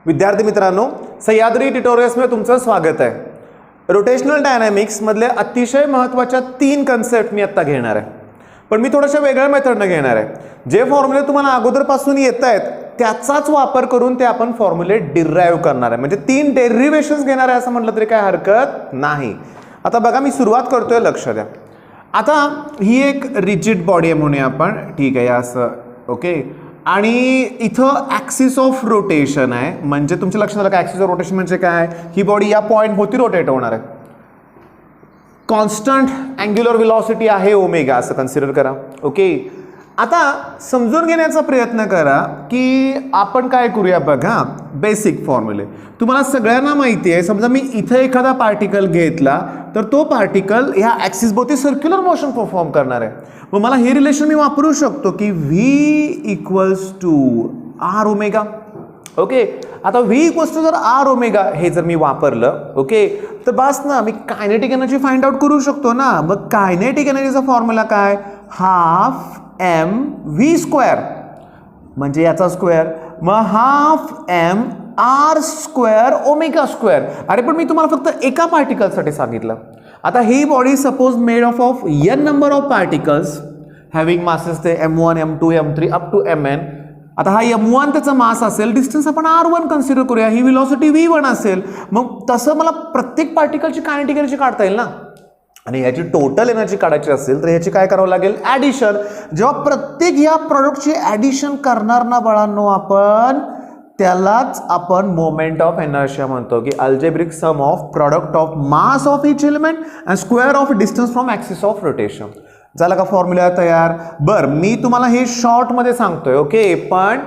विद्यार्थी मित्रांनो, सह्याद्री ट्युटोरियल्स मध्ये तुमचं स्वागत आहे. रोटेशनल डायनॅमिक्स मधले अतिशय महत्त्वाच्या 3 कन्सेप्ट मी आता घेणार आहे, पण मी थोड्याशा वेगळ्या मेथडने घेणार आहे. जे फॉर्म्युले तुम्हाला अगोदरपासून येत आहेत त्याचाच वापर करून ते आपण फॉर्म्युले डिराइव्ह करणार आहे. म्हणजे 3 डेरिव्हेशन्स घेणार आहे असं म्हटलं तरी काय हरकत नाही. आता बघा, मी सुरुवात करतोय, लक्ष द्या. आता ही एक रिजिड बॉडी आहे म्हणूया आपण, ठीक आहे, असं ओके. आणि इथं ॲक्सिस ऑफ रोटेशन आहे, म्हणजे तुमच्या लक्षात आलं का ॲक्सिस ऑफ रोटेशन म्हणजे काय? ही बॉडी या पॉईंट होती रोटेट होणार आहे. कॉन्स्टंट अँग्युलर व्हेलॉसिटी आहे ओमेगा, असं कन्सिडर करा. ओके, आता समजून घेण्याचा प्रयत्न करा की आपण काय करूया. बघा, बेसिक फॉर्म्युले तुम्हाला सगळ्यांना माहिती आहे. समजा मी इथं एखादा पार्टिकल घेतला तर तो पार्टिकल ह्या ॲक्सिस भोवती सर्क्युलर मोशन परफॉर्म करणार आहे. मग मला हे रिलेशन मी वापरू शकतो की V equals to R omega. Okay, आता V इक्वल्स टू जर आर ओमेगा हे जर मी वापरलं, ओके, तर बस ना, मी कायनेटिक एनर्जी फाइंड आउट करू शकतो ना. मग कायनेटिक एनर्जीचा फॉर्म्युला काय? हाफ एम व्ही स्क्वेअर, म्हणजे याचा स्क्वेअर, मग half M R square omega square. अरे पण मी तुम्हाला फक्त एका पार्टिकलसाठी सांगितलं. आता ही body suppose made of n number of particles having masses ते m1 m2 m3 up to mn. आता हा m1 त्याचा मास असेल, डिस्टन्स आपण r1 कन्सिडर करूया, ही व्हेलॉसिटी v1 असेल. मग तसं मला प्रत्येक पार्टिकलची कायनेटिक एनर्जी काढता येईल ना, आणि याची टोटल एनर्जी काढायची असेल तर याची काय करावं लागेल? ॲडिशन. जेव्हा प्रत्येक या प्रोडक्टची ॲडिशन करणार ना बाळांनो आपण, त्यालाच आपण मोमेंट ऑफ इनर्शिया म्हणतो, की algebraic sum of product of mass of each element and square of distance from axis of rotation. झालं का फॉर्म्युला तयार? बरं, मी तुम्हाला हे शॉर्टमध्ये सांगतोय, ओके, पण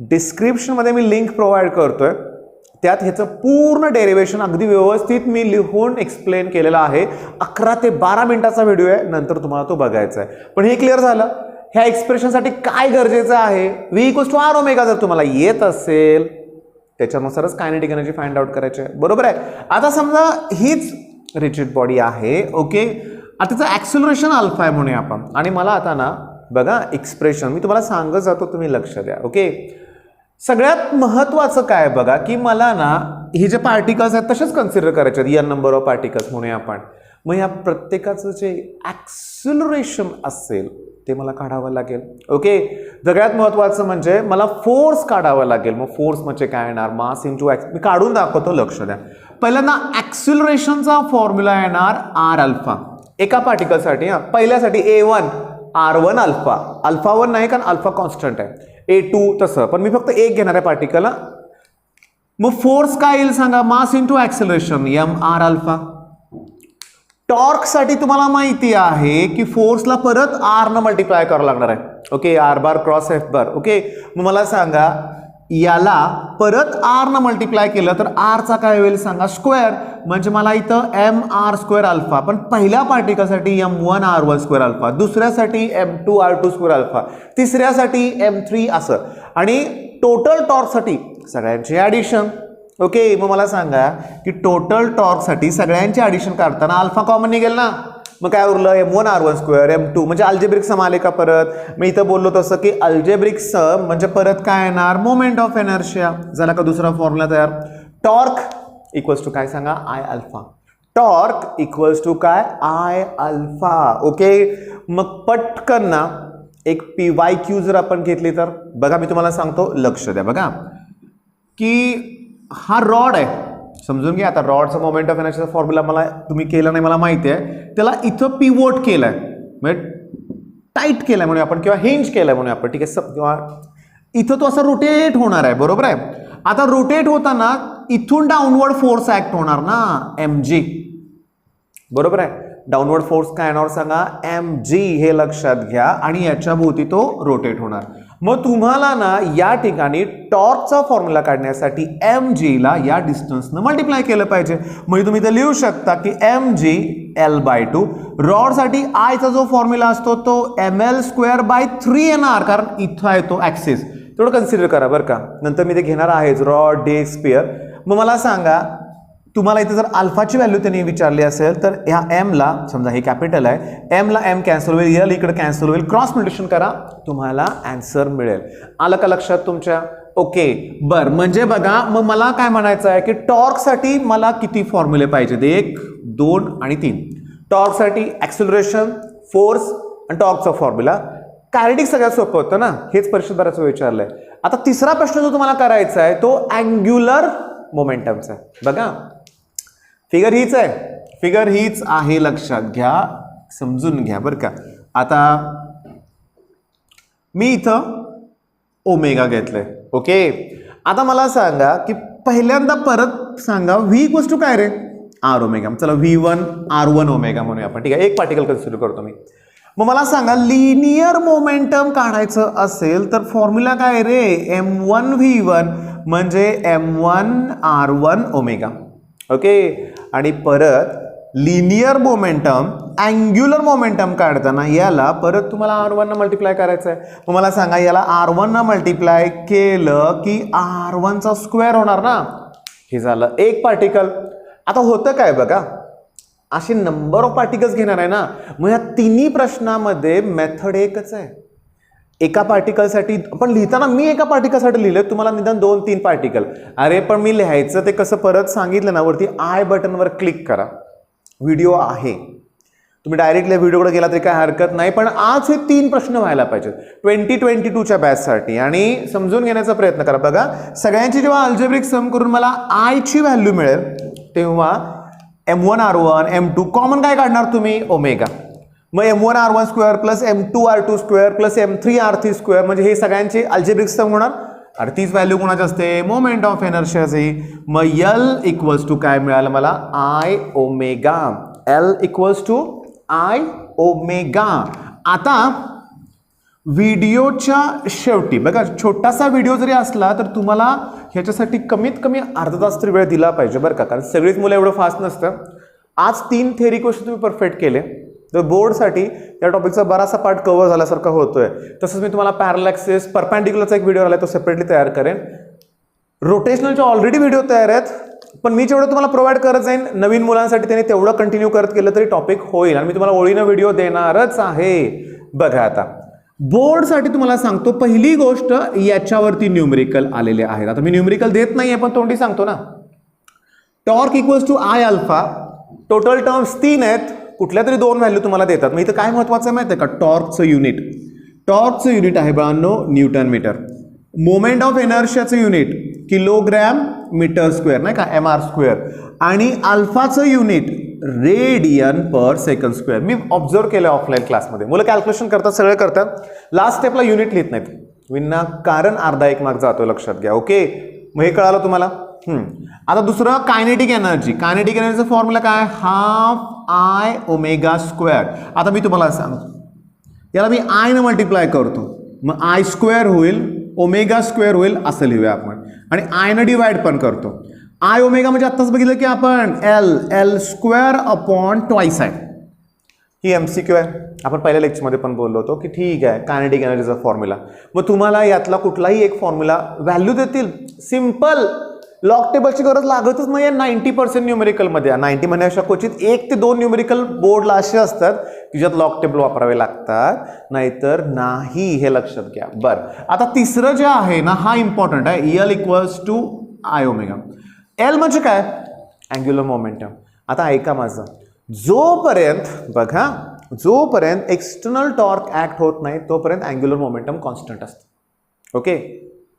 डिस्क्रिप्शनमध्ये मी लिंक प्रोव्हाइड करतोय, त्यात ह्याचं पूर्ण डेरिव्हेशन अगदी व्यवस्थित मी लिहून एक्सप्लेन केलेलं आहे. 11 ते 12 मिनिटाचा व्हिडिओ आहे, नंतर तुम्हाला तो बघायचा आहे. पण हे क्लिअर झालं, ह्या एक्सप्रेशनसाठी काय गरजेचं आहे? V equals to R omega जर तुम्हाला येत असेल त्याच्यानुसारच कायनेटिक एनर्जी फाइंड आउट करायची आहे, बरोबर आहे. आता समजा हीच रिजिड बॉडी आहे, ओके, आता त्याचं ॲक्सिलरेशन अल्फा आहे म्हणूया आपण, आणि मला आता ना बघा एक्सप्रेशन मी तुम्हाला सांगत जातो, तुम्ही लक्ष द्या. ओके, सगळ्यात महत्त्वाचं काय बघा, की मला ना हे जे पार्टिकल्स आहेत तसेच कन्सिडर करायचे आहेत, n नंबर ऑफ पार्टिकल्स म्हणूया आपण. मग ह्या प्रत्येकाचं जे ॲक्सिलरेशन असेल ते मला काढावं लागेल. ओके, सगळ्यात महत्त्वाचं म्हणजे मला फोर्स काढावा लागेल. मग फोर्स म्हणजे काय येणार? Mass into ॲक्स. मी काढून दाखवतो, लक्ष द्या. पहिल्यांदा ॲक्सिलरेशनचा फॉर्म्युला येणार आर अल्फा एका पार्टिकलसाठी. पहिल्यासाठी A1 R1 अल्फा, अल्फा 1 नाही कारण अल्फा कॉन्स्टंट आहे, A2 तसं, पण मी फक्त एक घेणार आहे पार्टिकल. मग फोर्स काय येईल सांगा? Mass into acceleration mr alpha. Torque साठी तुम्हाला माहिती आहे की फोर्सला परत r न मल्टिप्लाय करावं लागणार आहे. ओके, r बार क्रॉस f बार. ओके, मग मला सांगा याला परत r न मल्टिप्लाय केलं तर r चा काय होईल सांगा? स्क्वेअर. म्हणजे मला इथं mr स्क्वेअर अल्फा, पण पहिल्या पार्टिकलसाठी m1 r1 स्क्वेअर अल्फा, दुसऱ्यासाठी m2 r2 square alpha, तिसऱ्यासाठी m3 असं, आणि टोटल टॉर्कसाठी सगळ्यांची ॲडिशन. ओके, मग मला सांगा की टोटल टॉर्कसाठी सगळ्यांची ॲडिशन काढताना अल्फा कॉमन निघेल ना. मग काय उरलं? m1 r1 स्क्वेअर m2, म्हणजे अल्जेब्रिक सम आले का परत? मी इथं बोललो तसं की अल्जेब्रिक सम म्हणजे परत काय येणार? Moment of inertia. झाला का दुसरा फॉर्म्युला तयार? टॉर्क इक्वल्स टू काय सांगा? I alpha. Torque equals to काय? I alpha. ओके, मग पटकन ना एक PYQ जर आपण घेतली तर बघा, मी तुम्हाला सांगतो, लक्ष द्या. बघा की हा रॉड आहे, समजून घ्या. आता रॉडचा मोमेंट ऑफ इनर्शियाचा फॉर्म्युला मला तुम्ही केला नाही, मला माहिती आहे. त्याला इथं पिवोट केलाय, म्हणजे टाईट केलाय म्हणून आपण, किंवा हिंज केलाय म्हणून आपण, ठीक आहे, किंवा इथं तो असा रोटेट होणार आहे, बरोबर आहे. आता रोटेट होताना इथून डाऊनवर्ड फोर्स ऍक्ट होणार ना, mg, बरोबर आहे. डाऊनवर्ड फोर्स काय येणार सांगा? mg, हे लक्षात घ्या, आणि याच्या भोवती तो रोटेट होणार. मग तुम्हाला ना या ठिकाणी टॉर्कचा फॉर्म्युला काढण्यासाठी mg ला या डिस्टन्सनं मल्टिप्लाय केलं पाहिजे. म्हणजे तुम्ही इथं लिहू शकता की mg L/2. रॉडसाठी I चा जो फॉर्म्युला असतो तो ml स्क्वेअर बाय 3 येणार, कारण इथं आहे तो ॲक्सिस. तेवढं कन्सिडर करा बरं का, नंतर मी ते घेणार आहेच, रॉड डे स्पियर. मग मला सांगा, तुम्हाला इथे जर अल्फाची व्हॅल्यू त्यांनी विचारली असेल तर ह्या m ला, समजा हे कॅपिटल आहे, m ला m कॅन्सल होईल, l इकडे कॅन्सल होईल, क्रॉस मल्टिप्लिकेशन करा, तुम्हाला आन्सर मिळेल. आलं का लक्षात तुमच्या? ओके बर, म्हणजे बघा मग मला काय म्हणायचं आहे की टॉर्कसाठी मला किती फॉर्म्युले पाहिजेत, 1 2 आणि 3. टॉर्कसाठी ॲक्सिलरेशन, फोर्स आणि टॉर्कचा फॉर्म्युला. कायनेटिक सगळ्यात सोपं होतं ना, हेच परीक्षेत बऱ्याच वेळ विचारलंय. आता तिसरा प्रश्न जो तुम्हाला करायचा आहे तो अँग्युलर मोमेंटमचा आहे. बघा फिगर हीच आहे, फिगर हीच आहे, लक्षात घ्या, समजून घ्या बरं का. आता मी इथं ओमेगा घेतलंय. ओके, आता मला सांगा की पहिल्यांदा परत सांगा व्ही इक्वल्स टू काय रे, आर ओमेगा. चला V1 R1 ओमेगा म्हणूया आपण. ठीक आहे, एक पार्टिकल कन्सिडर करतो मी. मग मला सांगा लिनियर मोमेंटम काढायचं असेल तर फॉर्म्युला काय रे, M1 V1 म्हणजे M1 R1 ओमेगा. ओके, आणि परत लिनियर मोमेंटम अँग्युलर मोमेंटम काढताना याला परत तुम्हाला R1 न मल्टिप्लाय करायचं आहे. मग मला सांगा याला R1 न मल्टिप्लाय केलं की R1 चा स्क्वेअर होणार ना. हे झालं एक पार्टिकल. आता होतं काय बघा, असे नंबर ऑफ पार्टिकल्स घेणार आहे ना. मग या तिन्ही प्रश्नामध्ये मेथड एकच आहे. एका पार्टिकलसाठी आपण लिहिताना मी एका पार्टिकलसाठी लिहिलं, तुम्हाला निदान 2-3 पार्टिकल. अरे पण मी लिहायचं ते कसं परत सांगितलं ना, वरती आय बटनवर क्लिक करा, व्हिडिओ आहे, तुम्ही डायरेक्टली व्हिडिओकडे गेला तरी काय हरकत नाही. पण आज हे 3 प्रश्न व्हायला पाहिजेत 2022च्या बॅचसाठी, आणि समजून घेण्याचा प्रयत्न करा. बघा सगळ्यांची जेव्हा अल्जेब्रिक सम करून मला आय ची व्हॅल्यू मिळेल तेव्हा M1 R1 M2 कॉमन काय काढणार तुम्ही, ओमेगा. मग M1 R1 square plus M2 R2 square plus M3 R3 square, म्हणजे हे सगळ्यांची अल्जेब्रिक सम होणार. आणि तीच व्हॅल्यू कोणाची असते, मोमेंट ऑफ इनर्शियाची. मग L इक्वल्स टू काय मिळालं मला, I omega. L equals to I omega. आता व्हिडिओच्या शेवटी बघा, छोटासा व्हिडिओ जरी असला तर तुम्हाला ह्याच्यासाठी कमीत कमी अर्धा तास तरी वेळ दिला पाहिजे बरं का, कारण सगळीच मुलं एवढं फास्ट नसतं. आज 3 थेअरी क्वेश्चन तुम्ही परफेक्ट केले तर बोर्डसाठी या टॉपिकचा बराचसा पार्ट कव्हर झाल्यासारखा होतोय. तसंच मी तुम्हाला पॅरलल ॲक्सिस परपेंडिक्युलरचा एक व्हिडिओ आला, तो सेपरेटली तयार करेन. रोटेशनलचे ऑलरेडी व्हिडिओ तयार आहेत, पण मी जेवढं तुम्हाला प्रोव्हाइड करत जाईन नवीन मुलांसाठी त्यांनी तेवढं कंटिन्यू करत केलं तरी टॉपिक होईल, आणि मी तुम्हाला ओळीनं व्हिडिओ देणारच आहे. बघा आता बोर्डसाठी तुम्हाला सांगतो, पहिली गोष्ट याच्यावरती न्यूमेरिकल आलेले आहेत. आता मी न्यूमेरिकल देत नाही आहे पण तोंडी सांगतो ना. Torque equals to I alpha, total terms 3 आहेत, कुठल्या तरी 2 व्हॅल्यू तुम्हाला देतात. मग इथं काय महत्वाचं आहे माहिती आहे का, टॉर्कचं युनिट. टॉर्कचं युनिट आहे बाळांनो न्यूटन मीटर. मोमेंट ऑफ इनर्शियाचं युनिट किलोग्रॅम मीटर स्क्वेअर, नाही का, MR स्क्वेअर. आणि अल्फाचं unit radian per second square. मी ऑब्झर्व केलं ऑफलाईन क्लासमध्ये, मुलं कॅल्क्युलेशन करतात, सगळे करतात, लास्ट स्टेपला युनिट लिहित नाहीत, विनाकारण अर्धा 1 मार्क जातो, लक्षात घ्या. ओके, मग हे कळालं तुम्हाला. आता दुसरं कायनेटिक एनर्जी. कायनेटिक एनर्जीचा फॉर्म्युला काय, ½ I ओमेगा स्क्वेअर. आता मी तुम्हाला सांगतो, याला मी I ने मल्टिप्लाय करतो, मग I स्क्वेअर होईल, ओमेगा स्क्वेअर होईल, असं लिहूया आपण. आणि I ने डिवाइड पण करतो. I ओमेगा म्हणजे आत्ताच बघितलं की आपण L स्क्वेअर अपॉन ट्वाइस आहे. ही MCQ आहे, आपण पहिल्या लेक्चरमध्ये पण बोललो होतो की ठीक आहे कायनेटिक एनर्जीचा फॉर्म्युला. मग तुम्हाला यातला कुठलाही एक फॉर्म्युला व्हॅल्यू देतील, सिम्पल, लॉग टेबलची गरज लागतच नाही. 90% न्यूमेरिकलमध्ये, 90 म्हणण्यापेक्षा क्वचित 1 ते 2 न्यूमेरिकल बोर्डला असे असतात की ज्यात लॉग टेबल वापरावे लागतात, नाहीतर नाही, हे लक्षात घ्या. बरं, आता तिसरं जे आहे ना, हा इम्पॉर्टंट आहे. L equals to I omega. L म्हणजे काय, अँग्युलर मोमेंटम. आता ऐका माझं, जोपर्यंत बघा, जोपर्यंत एक्सटर्नल टॉर्क ऍक्ट होत नाही तोपर्यंत अँग्युलर मोमेंटम कॉन्स्टंट असतं. ओके,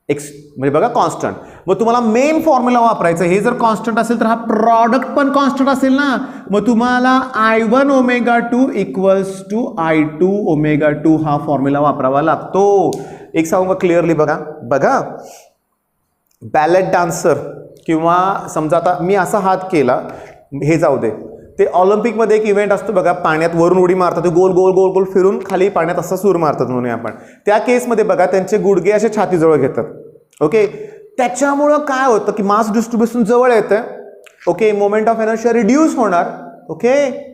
म्हणजे बघा कॉन्स्टंट. मग तुम्हाला मेन फॉर्म्युला वापरायचा. हे जर कॉन्स्टंट असेल तर हा प्रॉडक्ट पण कॉन्स्टंट असेल ना. मग तुम्हाला I1 omega 2 equals to I2 omega 2 हा फॉर्म्युला वापरावा लागतो. एक सांगू क्लिअरली, बघा बॅलेट डान्सर किंवा समजा आता मी असा हात केला, हे जाऊ दे, ते ऑलिम्पिकमध्ये एक इव्हेंट असतो बघा, पाण्यात वरून उडी मारतात, ते गोल गोल गोल गोल फिरून खाली पाण्यात असा सूर मारतात म्हणून आपण. त्या केसमध्ये बघा त्यांचे गुडघे असे छातीजवळ घेतात. ओके, त्याच्यामुळं काय होतं की मास डिस्ट्रीब्युशन जवळ येतं. Okay, moment of inertia reduce होणार. ओके,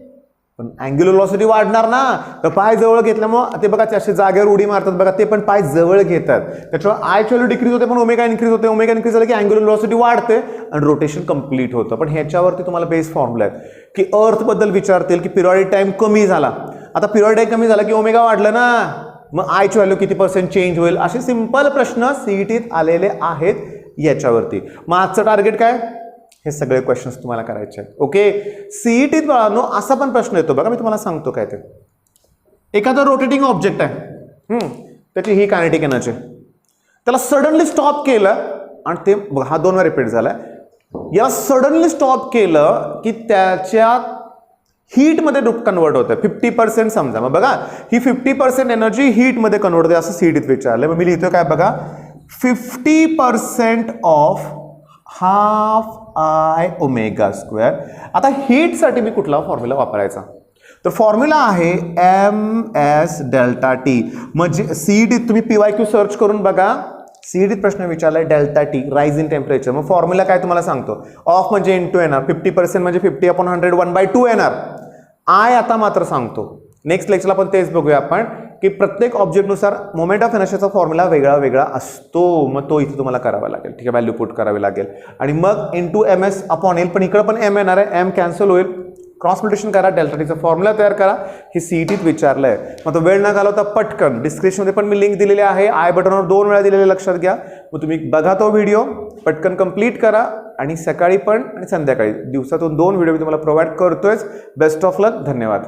पण अँग्युलर व्हेलॉसिटी वाढणार ना, तर पाय जवळ घेतल्यामुळे ते बघा ते असे जागेवर उडी मारतात बघा, ते पण पाय जवळ घेतात, त्याच्यामुळे आय व्हॅल्यू डिक्रीज होते पण ओमेगा इन्क्रीज होते. ओमेगा इन्क्रीज झालं की अँग्युलर व्हेलॉसिटी वाढते आणि रोटेशन कंप्लीट होतं. पण ह्याच्यावरती तुम्हाला बेस फॉर्म्युला आहेत की अर्थ बद्दल विचारतील की पिरियडिक टाइम कमी झाला. आता पिरियडिक टाइम कमी झाला की ओमेगा वाढलं ना, मग आयची व्हॅल्यू किती % चेंज होईल, असे सिंपल प्रश्न सीईटीत आलेले आहेत याच्यावरती. मग आजचं टार्गेट काय, हे सगळे क्वेश्चन्स तुम्हाला करायचे आहेत. ओके, सीईटीत बाळांनो असा पण प्रश्न येतो बघा, मी तुम्हाला सांगतो काय ते. एखादा रोटेटिंग ऑब्जेक्ट आहे, त्याची ही कायनेटिक एनर्जी, त्याला सडनली स्टॉप केलं आणि ते हा 2 वेळा रिपीट झालाय, याला सडनली स्टॉप केलं की त्याच्या हीटमध्ये कन्वर्ट होतं 50% समजा. मग बघा ही 50% एनर्जी हीटमध्ये कन्वर्ट होते असं सीईटीत विचारलं. मग मी लिहितो काय बघा, 50% of half i omega square. आता हीटसाठी मी कुठला फॉर्म्युला वापरायचा, तर फॉर्म्युला आहे MS डेल्टा टी. म्हणजे सीईटीत तुम्ही PYQ सर्च करून बघा, सीईटीत प्रश्न विचारलाय delta T, rise in temperature. मग फॉर्म्युला काय तुम्हाला सांगतो, ऑफ म्हणजे इंटू येणार, 50% म्हणजे 50/100 1/2 येणार. आय आता मात्र सांगतो, नेक्स्ट लेक्चरला पण तेच बघूया आपण की प्रत्येक ऑब्जेक्टनुसार मोमेंट ऑफ इनर्शियाचा फॉर्म्युला वेगळा वेगळा असतो. मग तो इथे तुम्हाला करावा लागेल, ठीक आहे, व्हॅल्यू पुट करावी लागेल आणि मग इंटू MS अपॉन येईल, पण इकडे पण M येणार आहे, M कॅन्सल होईल. क्रॉस मल्टिप्लिकेशन करा, डेल्टा टीचा फॉर्म्युला तयार करा. हे सीईटीत विचारलंय. मग तो वेळ न घालवता पटकन डिस्क्रिप्शनमध्ये पण मी लिंक दिलेली आहे, आय बटनवर 2 वेळा दिलेले लक्षात घ्या. मग तुम्ही बघा तो व्हिडिओ, पटकन कंप्लीट करा आणि सकाळी पण आणि संध्याकाळी दिवसातून 2 व्हिडिओ मी तुम्हाला प्रोव्हाइड करतोय. बेस्ट ऑफ लक, धन्यवाद.